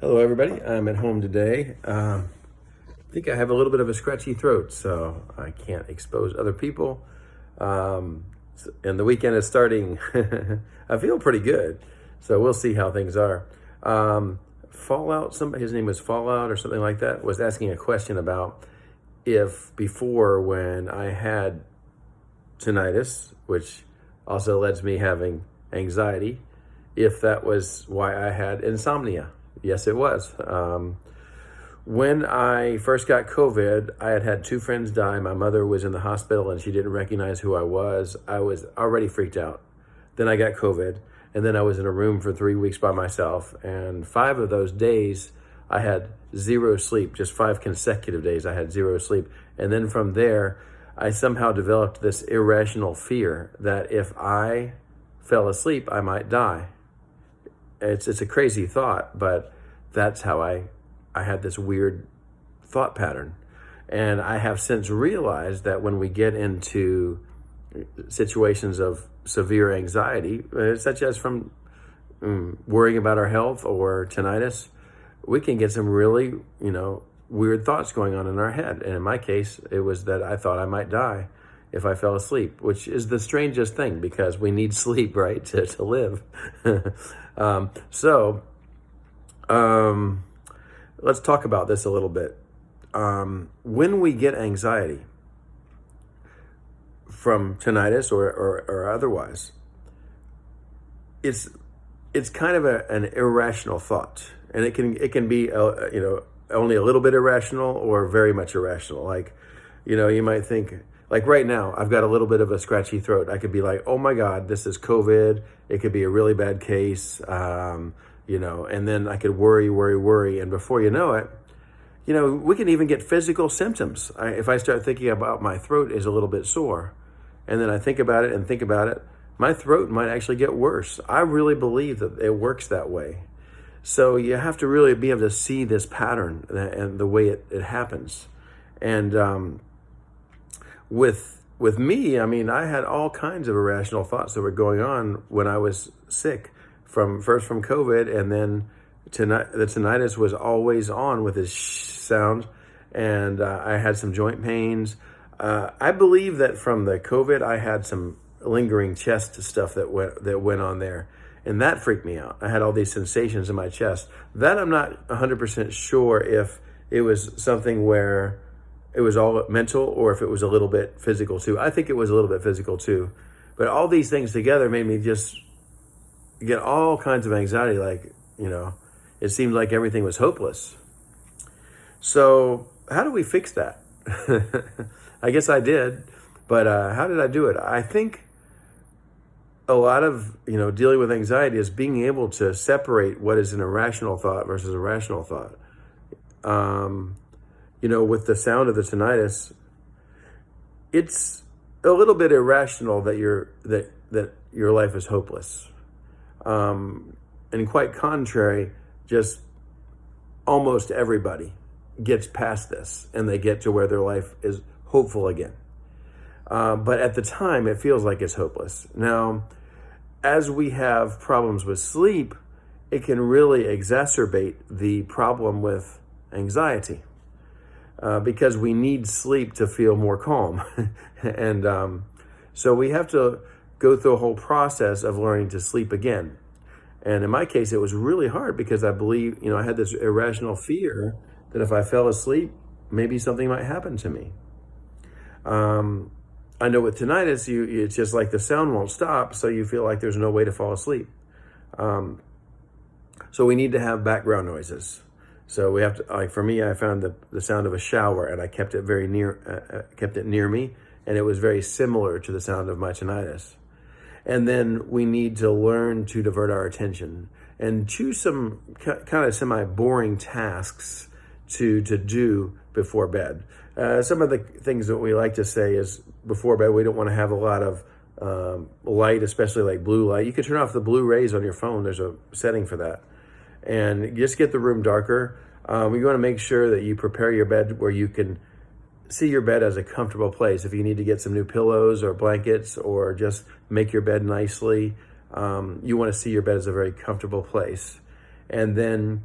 Hello, everybody. I'm at home today. I think I have a little bit of a scratchy throat, so I can't expose other people. And the weekend is starting. I feel pretty good, so we'll see how things are. Fallout, somebody, his name was Fallout or something like that, was asking a question about if before when I had tinnitus, which also led to me having anxiety, if that was why I had insomnia. Yes, it was. When I first got COVID, I had had two friends die. My mother was in the hospital and she didn't recognize who I was. I was already freaked out. Then I got COVID, and then I was in a room for 3 weeks by myself. And 5 of those days, I had zero sleep, just 5 consecutive days I had zero sleep. And then from there, I somehow developed this irrational fear that if I fell asleep, I might die. It's a crazy thought, but that's how I had this weird thought pattern. And I have since realized that when we get into situations of severe anxiety, such as from worrying about our health or tinnitus, we can get some really, weird thoughts going on in our head. And in my case, it was that I thought I might die if I fell asleep, which is the strangest thing because we need sleep, right, to live. Let's talk about this a little bit. When we get anxiety from tinnitus or otherwise, it's kind of an irrational thought, and it can be only a little bit irrational or very much irrational. Like, you might think, like right now, I've got a little bit of a scratchy throat. I could be like, oh my God, this is COVID. It could be a really bad case, and then I could worry. And before you know it, we can even get physical symptoms. If I start thinking about my throat is a little bit sore, and then I think about it, my throat might actually get worse. I really believe that it works that way. So you have to really be able to see this pattern and the way it happens. And with me, I mean, I had all kinds of irrational thoughts that were going on when I was sick, first from COVID, and then the tinnitus was always on with this sound, and I had some joint pains. I believe that from the COVID, I had some lingering chest stuff that went on there, and that freaked me out. I had all these sensations in my chest. That I'm not 100% sure if it was something where it was all mental or if it was a little bit physical too. I think it was a little bit physical too. But all these things together made me just get all kinds of anxiety. Like, it seemed like everything was hopeless. So how do we fix that? I guess I did. But how did I do it? I think a lot of, dealing with anxiety is being able to separate what is an irrational thought versus a rational thought. With the sound of the tinnitus, it's a little bit irrational that your life is hopeless. And quite contrary, just almost everybody gets past this and they get to where their life is hopeful again. But at the time, it feels like it's hopeless. Now, as we have problems with sleep, it can really exacerbate the problem with anxiety. Because we need sleep to feel more calm. And so we have to go through a whole process of learning to sleep again. And in my case, it was really hard because I believe, I had this irrational fear that if I fell asleep, maybe something might happen to me. I know with tinnitus, it's just like the sound won't stop, so you feel like there's no way to fall asleep. So we need to have background noises. So we have to, like for me, I found the sound of a shower, and I kept it kept it near me, and it was very similar to the sound of my tinnitus. And then we need to learn to divert our attention and choose some kind of semi-boring tasks to do before bed. Some of the things that we like to say is before bed, we don't want to have a lot of light, especially like blue light. You can turn off the blue rays on your phone. There's a setting for that. And just get the room darker. We want to make sure that you prepare your bed where you can see your bed as a comfortable place. If you need to get some new pillows or blankets or just make your bed nicely, you want to see your bed as a very comfortable place. And then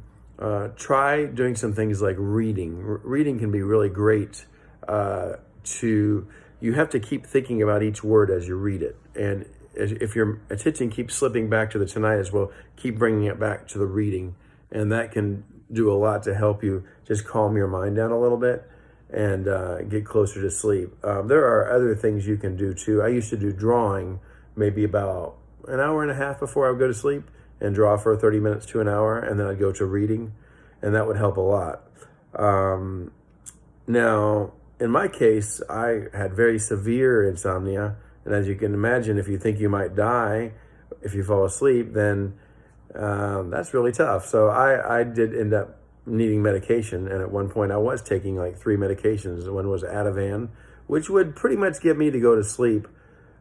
try doing some things like reading. Reading can be really great. You have to keep thinking about each word as you read it, and if your attention keeps slipping back to the tinnitus, well, keep bringing it back to the reading, and that can do a lot to help you just calm your mind down a little bit and get closer to sleep. There are other things you can do too. I used to do drawing maybe about an hour and a half before I would go to sleep, and draw for 30 minutes to an hour, and then I'd go to reading, and that would help a lot. Now, in my case, I had very severe insomnia, and as you can imagine, if you think you might die if you fall asleep, then that's really tough. So I did end up needing medication, and at one point I was taking like 3 medications. One was Ativan, which would pretty much get me to go to sleep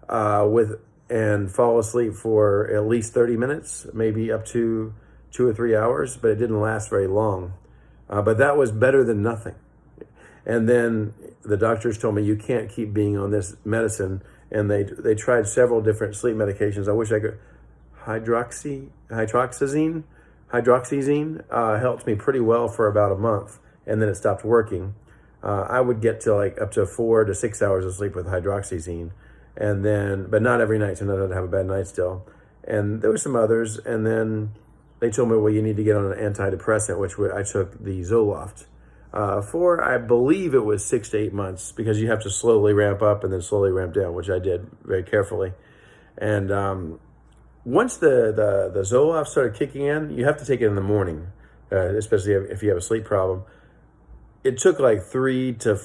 and fall asleep for at least 30 minutes, maybe up to 2 or 3 hours, but it didn't last very long. But that was better than nothing. And then the doctors told me, you can't keep being on this medicine. And they tried several different sleep medications. I wish I could. Hydroxyzine helped me pretty well for about a month, and then it stopped working. I would get to like up to 4 to 6 hours of sleep with hydroxyzine, and then, but not every night, so I don't have a bad night still. And there were some others, and then they told me, well, you need to get on an antidepressant, which I took the Zoloft for, I believe it was 6 to 8 months, because you have to slowly ramp up and then slowly ramp down, which I did very carefully. And once the Zoloft started kicking in, you have to take it in the morning, especially if you have a sleep problem. It took like 3 to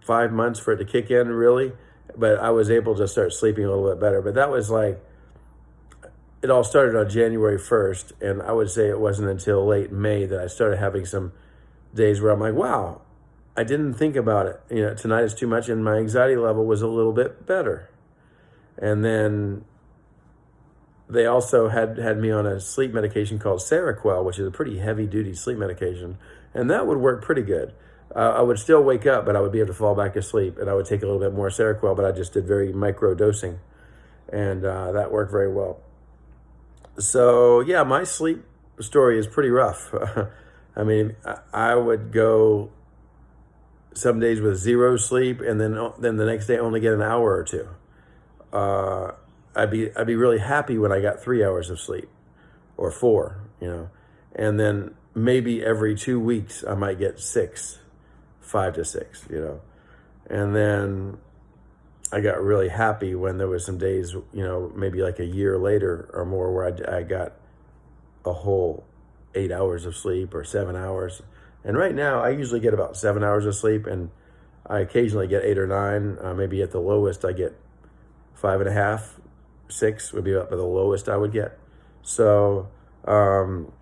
5 months for it to kick in, really, but I was able to start sleeping a little bit better. But that was like, it all started on January 1st, and I would say it wasn't until late May that I started having some days where I'm like, wow, I didn't think about it. Tonight is too much, and my anxiety level was a little bit better. And then they also had me on a sleep medication called Seroquel, which is a pretty heavy-duty sleep medication, and that would work pretty good. I would still wake up, but I would be able to fall back asleep, and I would take a little bit more Seroquel, but I just did very micro-dosing, and that worked very well. So, yeah, my sleep story is pretty rough. I mean, I would go some days with 0 sleep, and then the next day only get an hour or 2. I'd be really happy when I got 3 hours of sleep, or 4, and then maybe every 2 weeks I might get 5 to 6, and then I got really happy when there was some days, maybe like a year later or more, where I got a whole 8 hours of sleep or 7 hours. And right now I usually get about 7 hours of sleep, and I occasionally get 8 or 9. Maybe at the lowest I get 5.5, 6 would be about the lowest I would get. So, I'm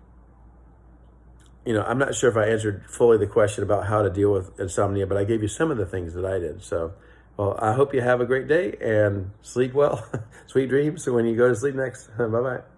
not sure if I answered fully the question about how to deal with insomnia, but I gave you some of the things that I did. So, well, I hope you have a great day and sleep well. Sweet dreams when you go to sleep next. Bye-bye.